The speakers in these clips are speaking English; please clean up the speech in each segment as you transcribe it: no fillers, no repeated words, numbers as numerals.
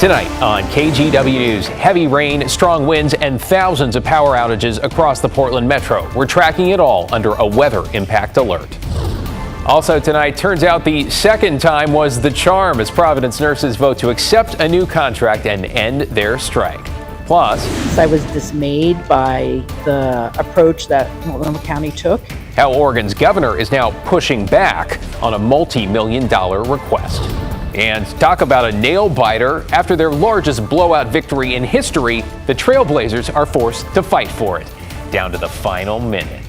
Tonight on KGW News, heavy rain, strong winds, and thousands of power outages across the Portland metro. We're tracking it all under a weather impact alert. Also tonight, turns out the second time was the charm as Providence nurses vote to accept a new contract and end their strike. Plus, I was dismayed by the approach that Multnomah County took. How Oregon's governor is now pushing back on a multi-million-dollar request. And talk about a nail-biter. After their largest blowout victory in history, the Trailblazers are forced to fight for it, down to the final minute.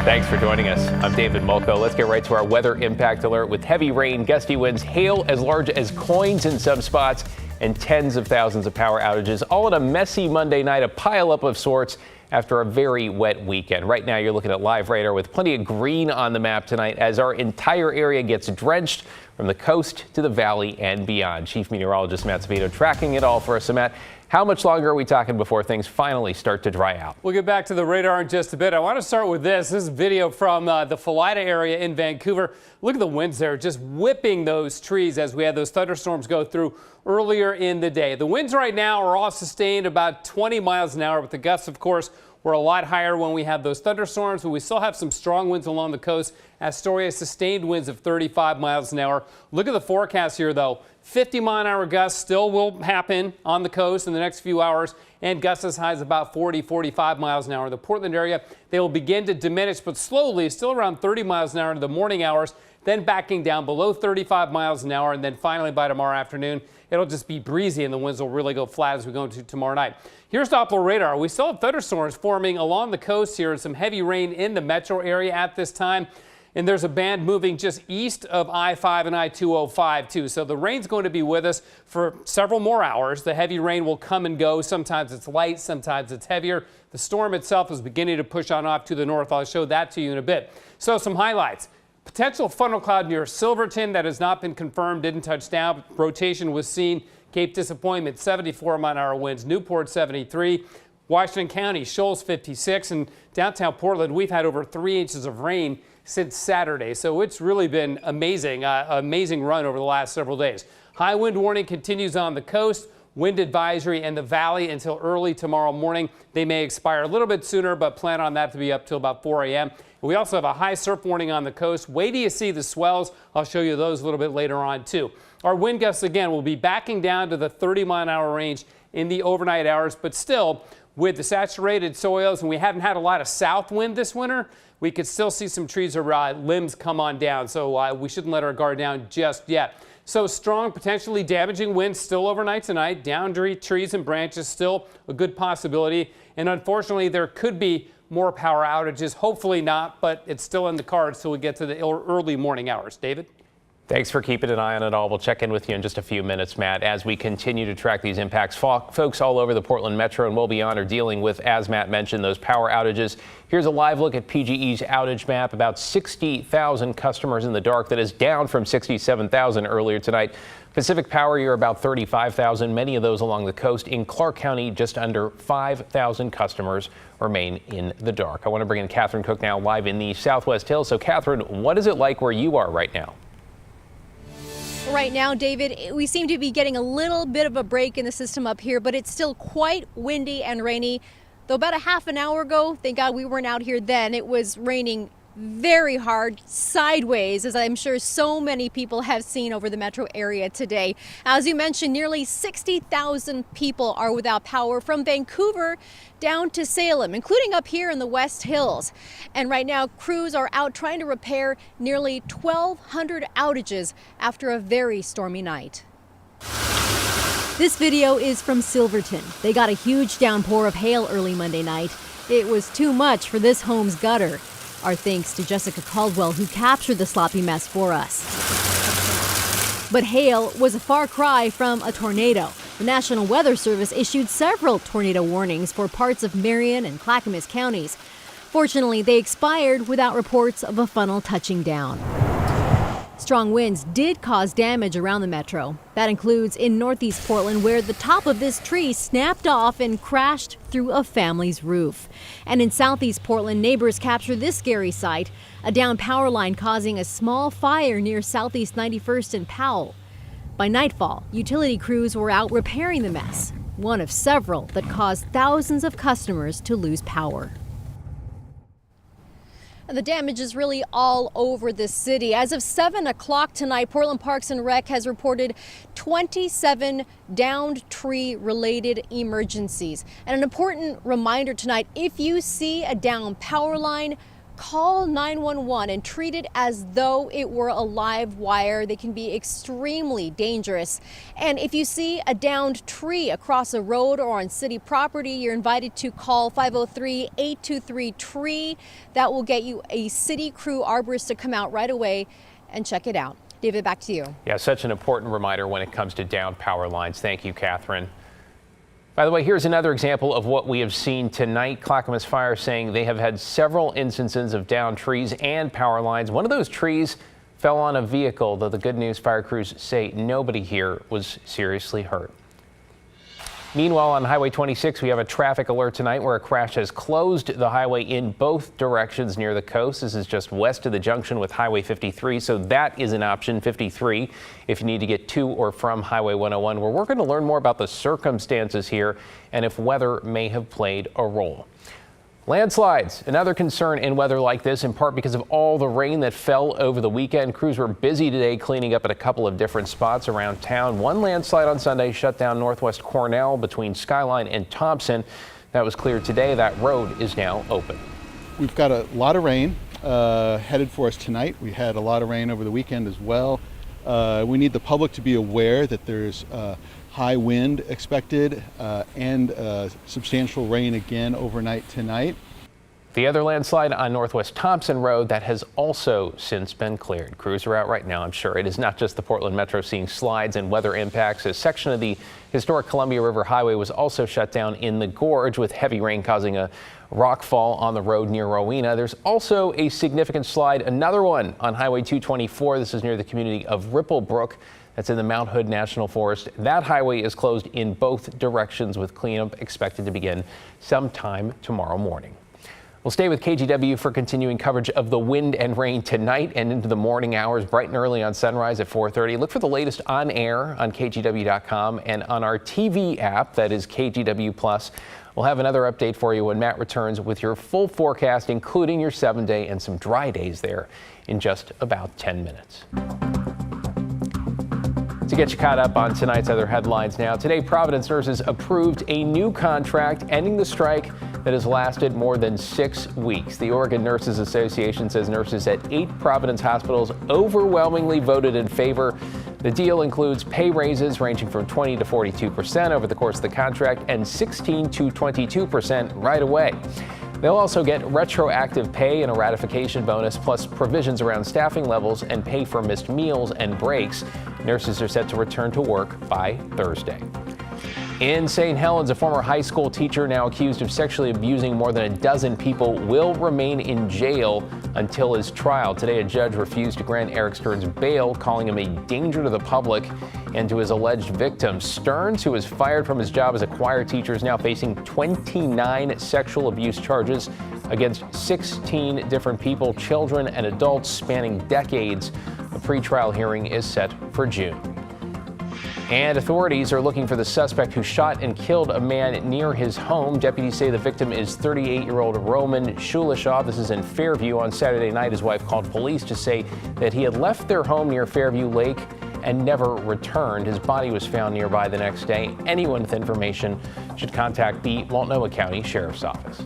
Thanks for joining us. I'm David Mulco. Let's get right to our weather impact alert with heavy rain, gusty winds, hail as large as coins in some spots, and tens of thousands of power outages, all on a messy Monday night, a pileup of sorts after a very wet weekend. Right now, you're looking at live radar with plenty of green on the map tonight as our entire area gets drenched from the coast to the valley and beyond. Chief Meteorologist Matt Savito tracking it all for us. So, Matt, how much longer are we talking before things finally start to dry out? We'll get back to the radar in just a bit. I want to start with this. This is video from the Philida area in Vancouver. Look at the winds there, just whipping those trees as we had those thunderstorms go through earlier in the day. The winds right now are all sustained about 20 miles an hour, but the gusts, of course, were a lot higher when we had those thunderstorms, but we still have some strong winds along the coast. Astoria sustained winds of 35 miles an hour. Look at the forecast here, though. 50-mile-an-hour gusts still will happen on the coast in the next few hours, and gusts as high as about 40, 45 miles an hour. The Portland area, they will begin to diminish, but slowly, still around 30 miles an hour in the morning hours, then backing down below 35 miles an hour, and then finally by tomorrow afternoon, it'll just be breezy and the winds will really go flat as we go into tomorrow night. Here's Doppler radar. We still have thunderstorms forming along the coast here and some heavy rain in the metro area at this time. And there's a band moving just east of I-5 and I-205 too. So the rain's going to be with us for several more hours. The heavy rain will come and go. Sometimes it's light, sometimes it's heavier. The storm itself is beginning to push on off to the north. I'll show that to you in a bit. So some highlights. Potential funnel cloud near Silverton that has not been confirmed, didn't touch down. Rotation was seen. Cape Disappointment, 74-mile-an-hour winds. Newport, 73. Washington County, Shoals, 56. And downtown Portland, we've had over 3 inches of rain since Saturday. So it's really been amazing, amazing run over the last several days. High wind warning continues on the coast. Wind advisory in the valley until early tomorrow morning. They may expire a little bit sooner, but plan on that to be up till about 4 a.m. We also have a high surf warning on the coast. Wait till you see the swells. I'll show you those a little bit later on too. Our wind gusts again will be backing down to the 30-mile-an-hour range in the overnight hours, but still with the saturated soils, and we haven't had a lot of south wind this winter, we could still see some trees or limbs come on down. So we shouldn't let our guard down just yet. So strong, potentially damaging winds still overnight tonight. Downed trees and branches still a good possibility. And unfortunately, there could be more power outages. Hopefully not, but it's still in the cards till we get to the early morning hours. David? Thanks for keeping an eye on it all. We'll check in with you in just a few minutes, Matt, as we continue to track these impacts. Folks all over the Portland metro and well beyond are dealing with, as Matt mentioned, those power outages. Here's a live look at PGE's outage map. About 60,000 customers in the dark. That is down from 67,000 earlier tonight. Pacific Power, you're about 35,000, many of those along the coast. In Clark County, just under 5,000 customers remain in the dark. I want to bring in Catherine Cook now live in the Southwest Hills. So, Catherine, what is it like where you are right now? Right now, David, we seem to be getting a little bit of a break in the system up here, but it's still quite windy and rainy. Though about a half an hour ago, thank God we weren't out here then, it was raining very hard sideways, as I'm sure so many people have seen over the metro area today. As you mentioned, nearly 60,000 people are without power from Vancouver down to Salem, including up here in the West Hills. And right now, crews are out trying to repair nearly 1,200 outages after a very stormy night. This video is from Silverton. They got a huge downpour of hail early Monday night. It was too much for this home's gutter. Our thanks to Jessica Caldwell, who captured the sloppy mess for us. But hail was a far cry from a tornado. The National Weather Service issued several tornado warnings for parts of Marion and Clackamas counties. Fortunately, they expired without reports of a funnel touching down. Strong winds did cause damage around the metro. That includes in northeast Portland, where the top of this tree snapped off and crashed through a family's roof. And in southeast Portland, neighbors captured this scary sight, a downed power line causing a small fire near southeast 91st and Powell. By nightfall, utility crews were out repairing the mess, one of several that caused thousands of customers to lose power. The damage is really all over the city. As of 7 o'clock tonight, Portland Parks and Rec has reported 27 downed tree-related emergencies. And an important reminder tonight, if you see a downed power line, call 911 and treat it as though it were a live wire. They can be extremely dangerous. And if you see a downed tree across a road or on city property, you're invited to call 503-823-TREE. That will get you a city crew arborist to come out right away and check it out. David, back to you. Yeah, such an important reminder when it comes to downed power lines. Thank you, Catherine. By the way, here's another example of what we have seen tonight. Clackamas Fire saying they have had several instances of downed trees and power lines. One of those trees fell on a vehicle, though the good news, fire crews say nobody here was seriously hurt. Meanwhile, on Highway 26, we have a traffic alert tonight where a crash has closed the highway in both directions near the coast. This is just west of the junction with Highway 53, so that is an option, 53, if you need to get to or from Highway 101. We're working to learn more about the circumstances here and if weather may have played a role. Landslides, another concern in weather like this, in part because of all the rain that fell over the weekend. Crews were busy today cleaning up at a couple of different spots around town. One landslide on Sunday shut down Northwest Cornell between Skyline and Thompson. That was cleared today. That road is now open. We've got a lot of rain headed for us tonight. We had a lot of rain over the weekend as well. We need the public to be aware that there's high wind expected and substantial rain again overnight tonight. The other landslide on Northwest Thompson Road, that has also since been cleared. Crews are out right now, I'm sure. It is not just the Portland Metro seeing slides and weather impacts. A section of the historic Columbia River Highway was also shut down in the gorge, with heavy rain causing a rock fall on the road near Rowena. There's also a significant slide, another one on Highway 224. This is near the community of Ripplebrook. That's in the Mount Hood National Forest. That highway is closed in both directions, with cleanup expected to begin sometime tomorrow morning. We'll stay with KGW for continuing coverage of the wind and rain tonight and into the morning hours, bright and early on Sunrise at 4:30. Look for the latest on air on KGW.com and on our TV app, that is KGW Plus. We'll have another update for you when Matt returns with your full forecast, including your 7-day and some dry days there, in just about 10 minutes. To get you caught up on tonight's other headlines now. Today, Providence nurses approved a new contract ending the strike that has lasted more than 6 weeks. The Oregon Nurses Association says nurses at 8 Providence hospitals overwhelmingly voted in favor. The deal includes pay raises ranging from 20 to 42% over the course of the contract and 16 to 22% right away. They'll also get retroactive pay and a ratification bonus, plus provisions around staffing levels and pay for missed meals and breaks. Nurses are set to return to work by Thursday. In St. Helens, a former high school teacher now accused of sexually abusing more than a dozen people will remain in jail until his trial. Today, a judge refused to grant Eric Stearns bail, calling him a danger to the public and to his alleged victims. Stearns, who was fired from his job as a choir teacher, is now facing 29 sexual abuse charges against 16 different people, children and adults, spanning decades. A pretrial hearing is set for June. And authorities are looking for the suspect who shot and killed a man near his home. Deputies say the victim is 38-year-old Roman Shulishaw. This is in Fairview. On Saturday night, his wife called police to say that he had left their home near Fairview Lake and never returned. His body was found nearby the next day. Anyone with information should contact the Multnomah County Sheriff's Office.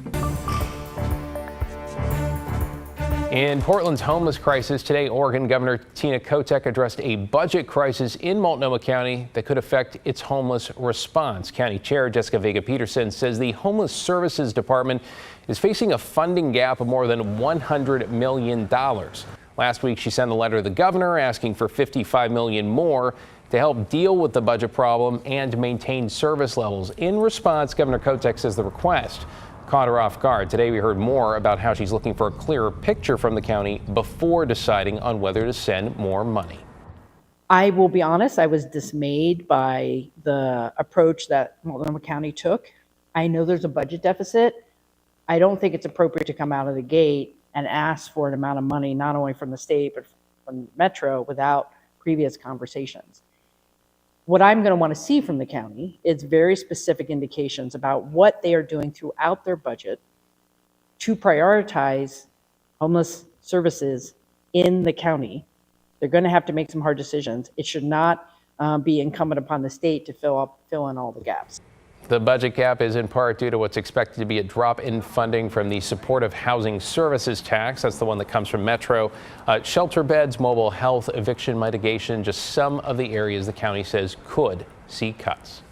In Portland's homeless crisis today, Oregon Governor Tina Kotek addressed a budget crisis in Multnomah County that could affect its homeless response. County Chair Jessica Vega-Peterson says the Homeless Services Department is facing a funding gap of more than $100 million. Last week, she sent a letter to the governor asking for $55 million more to help deal with the budget problem and maintain service levels. In response, Governor Kotek says the request caught her off guard. Today we heard more about how she's looking for a clearer picture from the county before deciding on whether to send more money. I will be honest, I was dismayed by the approach that Multnomah County took. I know there's a budget deficit. I don't think it's appropriate to come out of the gate and ask for an amount of money, not only from the state, but from Metro without previous conversations. What I'm going to want to see from the county is very specific indications about what they are doing throughout their budget to prioritize homeless services in the county. They're going to have to make some hard decisions. It should not be incumbent upon the state to fill in all the gaps. The budget gap is in part due to what's expected to be a drop in funding from the Supportive Housing Services tax. That's the one that comes from Metro. Shelter beds, mobile health, eviction mitigation, just some of the areas the county says could see cuts.